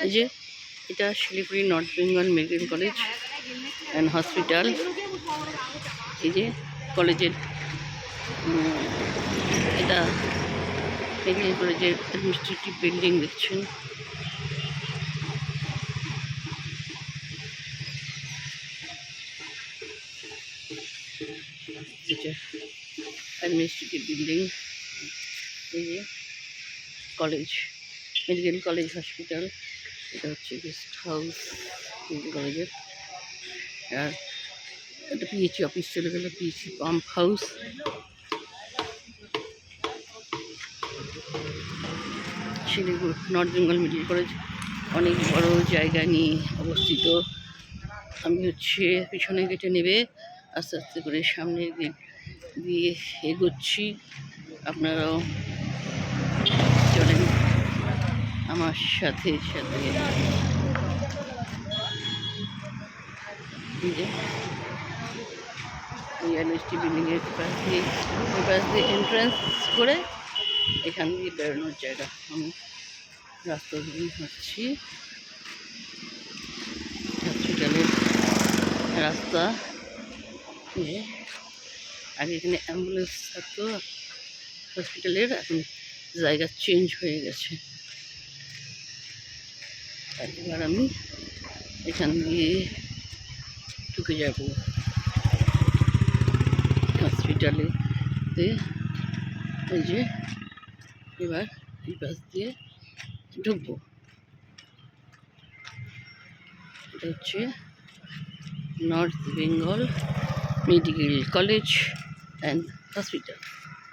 এই যে এটা Siliguri north Bengal medical college and hospital. এই যে কলেজের এটা মেডিকেল কলেজের অ্যাডমিনিস্ট্রেটিভ বিল্ডিং দেখছেন। এটা অ্যাডমিনিস্ট্রেটিভ বিল্ডিং। এই যে কলেজ, মেডিকেল কলেজ হসপিটাল। এটা হচ্ছে গেস্ট হাউস মেডিকেল কলেজের। আর এটা পিএইচই অফিস চলে গেল, PHE pump house. Siliguri north Bengal medical college অনেক বড় জায়গা নিয়ে অবস্থিত। আমি হচ্ছে পিছনে গেটে নেবে আস্তে আস্তে করে সামনের গেট দিয়ে এগোচ্ছি। আপনারাও চলেন আমার সাথে সাথে। এই এনএসটি বিল্ডিংয়ের পাশ দিয়ে এন্ট্রান্স করে এখান দিয়ে বেরোনোর জায়গা। আমি রাস্তা দিয়ে হচ্ছি হসপিটালের রাস্তা। আগে এখানে অ্যাম্বুলেন্স থাকতো হসপিটালের, এখন জায়গা চেঞ্জ হয়ে গেছে। এবার আমি এখান দিয়ে ঢুকে যাব হসপিটালেতে। এই যে এবার এই পাশ দিয়ে ঢুকবো। এটা হচ্ছে north Bengal medical college and hospital.